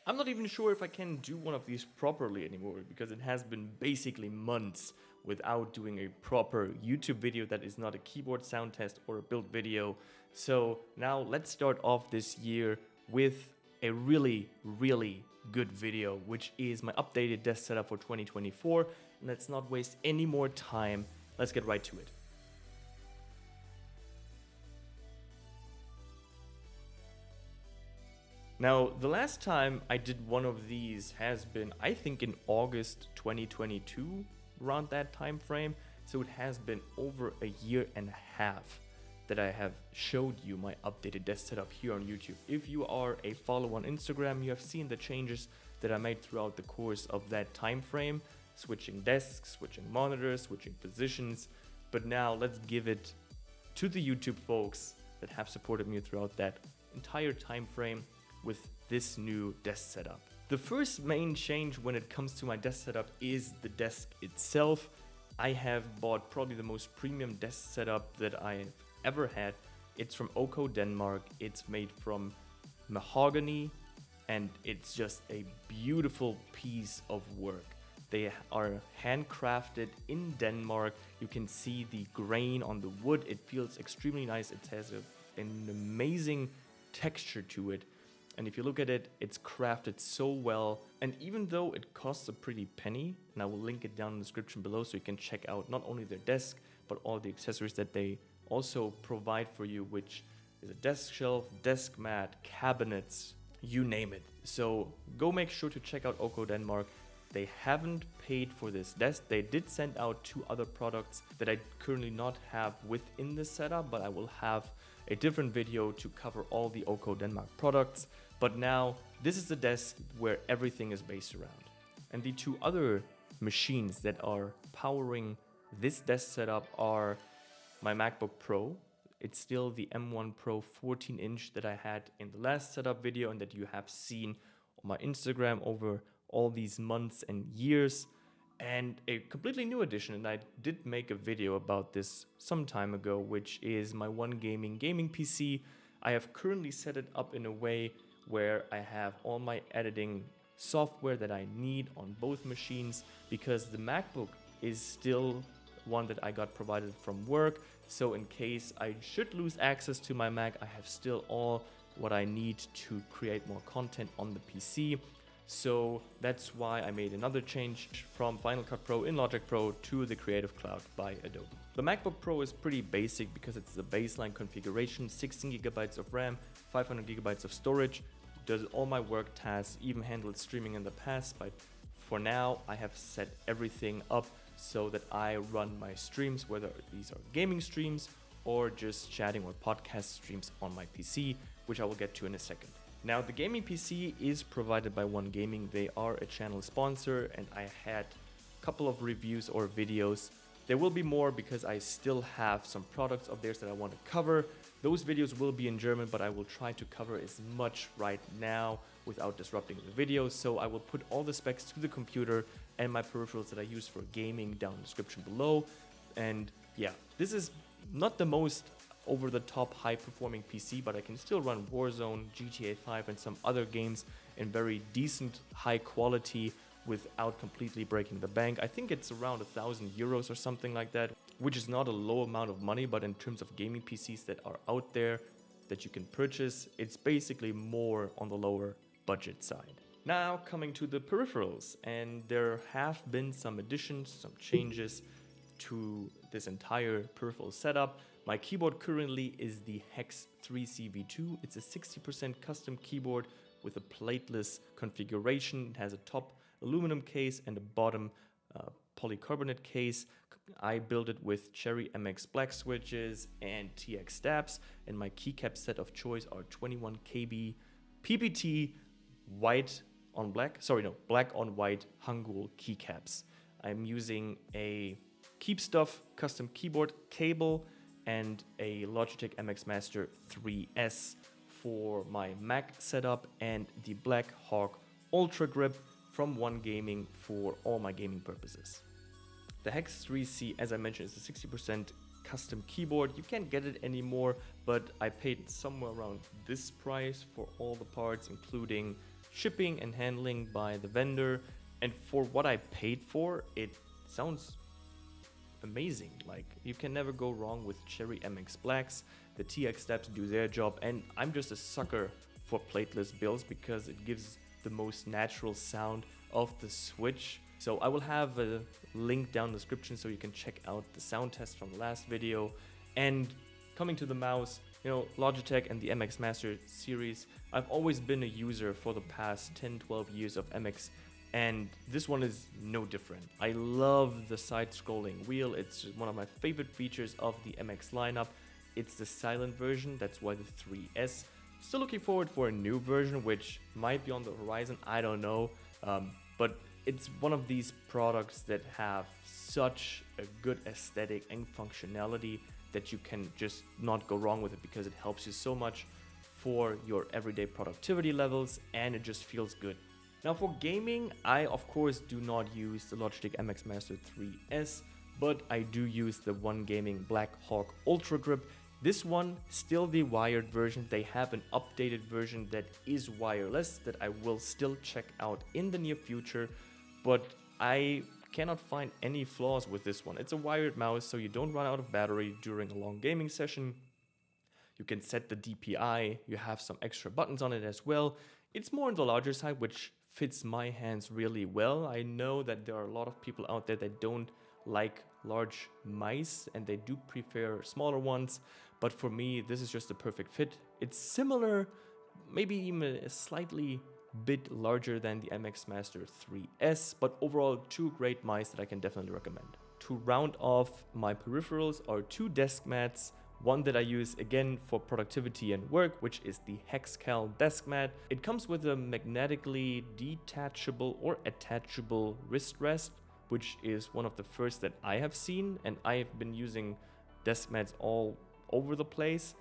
I'm not even sure if I can do one of these properly anymore, because it has been basically months without doing a proper YouTube video that is not a keyboard sound test or a build video. So now let's start off this year with a really good video, which is my updated desk setup for 2024. Let's not waste any more time. Let's get right to it. Now, the last time I did one of these has been, I think, in August 2022, around that time frame. So it has been over a year and a half that I have showed you my updated desk setup here on YouTube. If you are a follower on Instagram, you have seen the changes that I made throughout the course of that time frame, switching desks, switching monitors, switching positions. But now let's give it to the YouTube folks that have supported me throughout that entire time frame with this new desk setup. The first main change when it comes to my desk setup is the desk itself. I have bought probably the most premium desk setup that I've ever had. It's from Elgato, Denmark. It's made from mahogany and it's just a beautiful piece of work. They are handcrafted in Denmark. You can see the grain on the wood. It feels extremely nice. It has an amazing texture to it. And if you look at it, it's crafted so well. And even though it costs a pretty penny, and I will link it down in the description below so you can check out not only their desk, but all the accessories that they also provide for you, which is a desk shelf, desk mat, cabinets, you name it. So go make sure to check out Elgato Denmark. They haven't paid for this desk. They did send out 2 other products that I currently not have within this setup, but I will have a different video to cover all the Elgato Denmark products. But now this is the desk where everything is based around. And the 2 other machines that are powering this desk setup are my MacBook Pro. It's still the M1 Pro 14-inch that I had in the last setup video and that you have seen on my Instagram over all these months and years, and a completely new addition, and I did make a video about this some time ago, which is my One gaming PC. I have currently set it up in a way where I have all my editing software that I need on both machines, because the MacBook is still one that I got provided from work. So in case I should lose access to my Mac, I have still all what I need to create more content on the PC. So that's why I made another change from Final Cut Pro in Logic Pro to the Creative Cloud by Adobe. The MacBook Pro is pretty basic because it's the baseline configuration, 16 gigabytes of RAM, 500 gigabytes of storage, does all my work tasks, even handled streaming in the past, but for now I have set everything up so that I run my streams, whether these are gaming streams or just chatting or podcast streams on my PC, which I will get to in a second. Now, the gaming PC is provided by One Gaming. They are a channel sponsor, and I had a couple of reviews or videos. There will be more because I still have some products of theirs that I want to cover. Those videos will be in German, but I will try to cover as much right now without disrupting the video. So I will put all the specs to the computer and my peripherals that I use for gaming down in the description below. And yeah, this is not the most over-the-top high-performing PC, but I can still run Warzone, GTA 5 and some other games in very decent high quality without completely breaking the bank. I think it's around 1,000 euros or something like that, which is not a low amount of money, but in terms of gaming PCs that are out there that you can purchase, it's basically more on the lower budget side. Now coming to the peripherals, and there have been some additions, some changes to this entire peripheral setup. My keyboard currently is the Hex 3C V2. It's a 60% custom keyboard with a plateless configuration. It has a top aluminum case and a bottom polycarbonate case. I built it with Cherry MX black switches and TX stabs, and my keycap set of choice are 21 KB PPT white on black, black on white Hangul keycaps. I'm using a Keep Stuff custom keyboard cable and a Logitech MX Master 3S for my Mac setup, and the Black Hawk Ultra Grip from One Gaming for all my gaming purposes. The Hex 3C, as I mentioned, is a 60% custom keyboard. You can't get it anymore, but I paid somewhere around this price for all the parts, including shipping and handling by the vendor. And for what I paid for, it sounds amazing. Like, you can never go wrong with Cherry MX Blacks. The TX steps do their job, and I'm just a sucker for plateless builds because it gives the most natural sound of the Switch. So I will have a link down in the description so you can check out the sound test from the last video. And coming to the mouse, you know, Logitech and the MX Master series, I've always been a user for the past 10-12 years of MX, and this one is no different. I love the side-scrolling wheel. It's just one of my favorite features of the MX lineup. It's the silent version, that's why the 3S. Still looking forward for a new version, which might be on the horizon, I don't know. But it's one of these products that have such a good aesthetic and functionality that you can just not go wrong with it because it helps you so much for your everyday productivity levels, and it just feels good. Now for gaming, I of course do not use the Logitech MX Master 3S, but I do use the One Gaming Black Hawk Ultra Grip. This one, still the wired version. They have an updated version that is wireless that I will still check out in the near future, but I cannot find any flaws with this one. It's a wired mouse, so you don't run out of battery during a long gaming session. You can set the DPI, you have some extra buttons on it as well. It's more on the larger side, which fits my hands really well. I know that there are a lot of people out there that don't like large mice and they do prefer smaller ones, but for me this is just a perfect fit. It's similar, maybe even a slightly bit larger than the MX Master 3S, but overall two great mice that I can definitely recommend. To round off my peripherals are two desk mats. One that I use again for productivity and work, which is the Hexcal desk mat. It comes with a magnetically detachable or attachable wrist rest, which is one of the first that I have seen, and I have been using desk mats all over the place.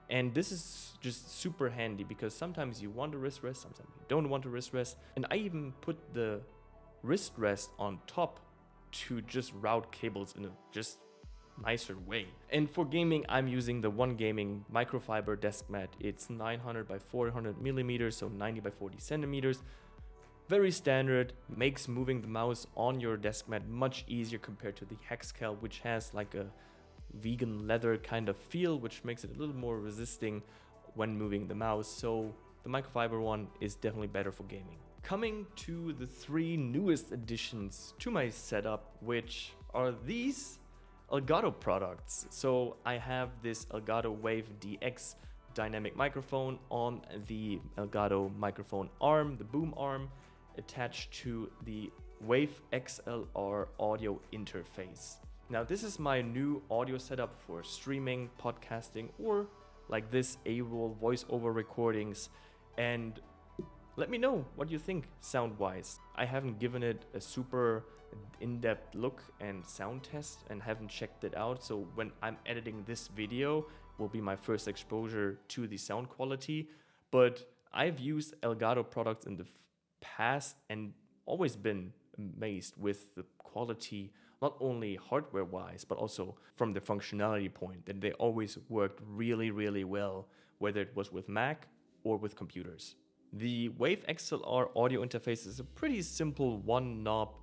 And this is just super handy because sometimes you want a wrist rest, sometimes you don't want a wrist rest. And I even put the wrist rest on top to just route cables in a just nicer way. And for gaming, I'm using the One Gaming microfiber desk mat. It's 900 by 400 millimeters, so 90 by 40 centimeters. Very standard, makes moving the mouse on your desk mat much easier compared to the Hexcal, which has like a vegan leather kind of feel, which makes it a little more resisting when moving the mouse. So the microfiber one is definitely better for gaming. Coming to the three newest additions to my setup, which are these Elgato products. So I have this Elgato Wave DX dynamic microphone on the Elgato microphone arm, the boom arm, attached to the Wave XLR audio interface. Now this is my new audio setup for streaming, podcasting, or like this A-roll voiceover recordings. And let me know what you think sound-wise. I haven't given it a super in-depth look and sound test and haven't checked it out, so when I'm editing this video will be my first exposure to the sound quality. But I've used Elgato products in the past and always been amazed with the quality, not only hardware-wise, but also from the functionality point, that they always worked really, really well, whether it was with Mac or with computers. The Wave XLR audio interface is a pretty simple one-knob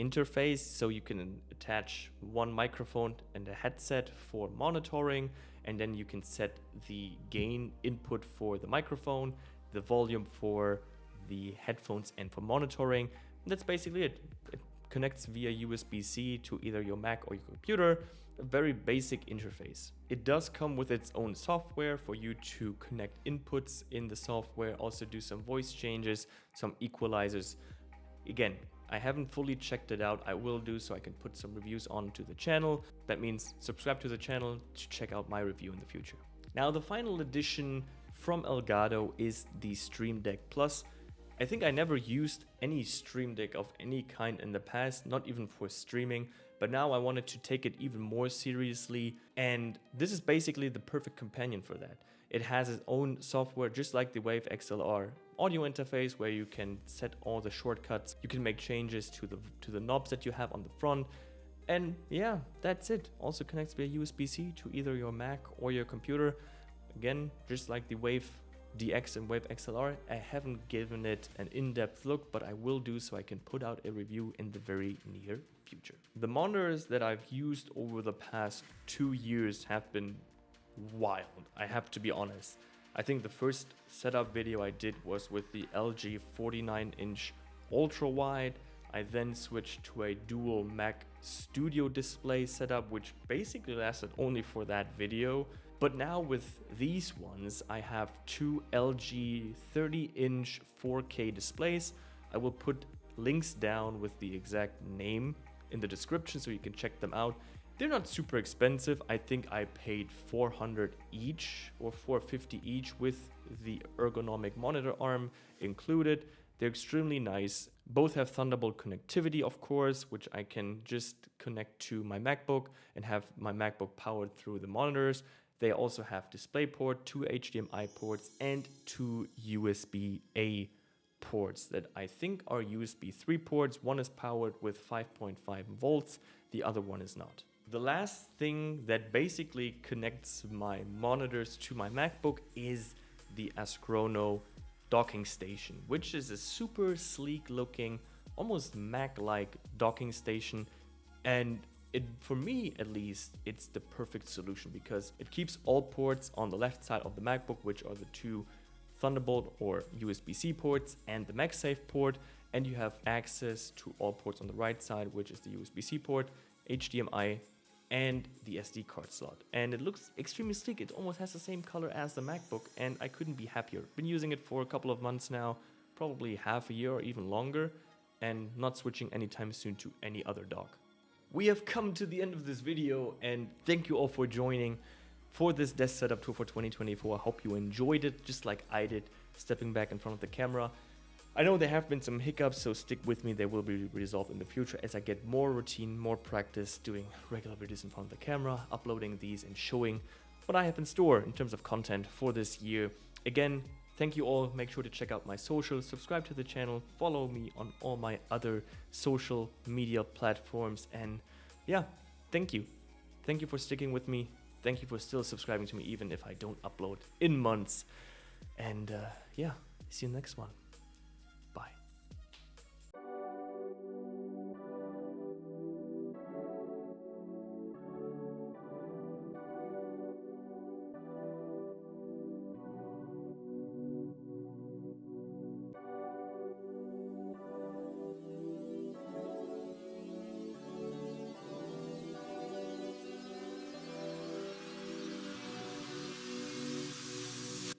interface, so you can attach one microphone and a headset for monitoring, and then you can set the gain input for the microphone, the volume for the headphones and for monitoring. And that's basically it. It connects via USB-C to either your Mac or your computer. A very basic interface. It does come with its own software for you to connect inputs in the software, also do some voice changes, some equalizers. Again, I haven't fully checked it out. I will do, so I can put some reviews onto the channel. That means subscribe to the channel to check out my review in the future. Now the final addition from Elgato is the Stream Deck Plus. I think I never used any Stream Deck of any kind in the past, not even for streaming, but now I wanted to take it even more seriously, and this is basically the perfect companion for that. It has its own software, just like the Wave XLR audio interface, where you can set all the shortcuts, you can make changes to the knobs that you have on the front, and yeah, that's it. Also connects via USB-C to either your Mac or your computer. Again, just like the Wave DX and Wave XLR. I haven't given it an in-depth look, but I will do so I can put out a review in the very near future. The monitors that I've used over the past 2 years have been wild, I have to be honest. I think the first setup video I did was with the LG 49-inch ultra wide. I then switched to a dual Mac Studio display setup, which basically lasted only for that video. But now with these ones, I have two LG 30-inch 4K displays. I will put links down with the exact name in the description so you can check them out. They're not super expensive. I think I paid $400 each or $450 each with the ergonomic monitor arm included. They're extremely nice. Both have Thunderbolt connectivity, of course, which I can just connect to my MacBook and have my MacBook powered through the monitors. They also have DisplayPort, 2 HDMI ports, and 2 USB-A ports that I think are USB 3 ports. One is powered with 5.5 volts, the other one is not. The last thing that basically connects my monitors to my MacBook is the Astrono docking station, which is a super sleek looking, almost Mac-like docking station. And for me at least, it's the perfect solution because it keeps all ports on the left side of the MacBook, which are the two Thunderbolt or USB-C ports and the MagSafe port, and you have access to all ports on the right side, which is the USB-C port, HDMI, and the SD card slot. And it looks extremely sleek. It almost has the same color as the MacBook, and I couldn't be happier. Been using it for a couple of months now, probably half a year or even longer, and not switching anytime soon to any other dock. We have come to the end of this video, and thank you all for joining for this desk setup tour for 2024. I hope you enjoyed it, just like I did, stepping back in front of the camera. I know there have been some hiccups, so stick with me. They will be resolved in the future as I get more routine, more practice doing regular videos in front of the camera, uploading these and showing what I have in store in terms of content for this year. Again, thank you all. Make sure to check out my socials, subscribe to the channel, follow me on all my other social media platforms. And yeah, thank you. Thank you for sticking with me. Thank you for still subscribing to me, even if I don't upload in months. And yeah, see you next one.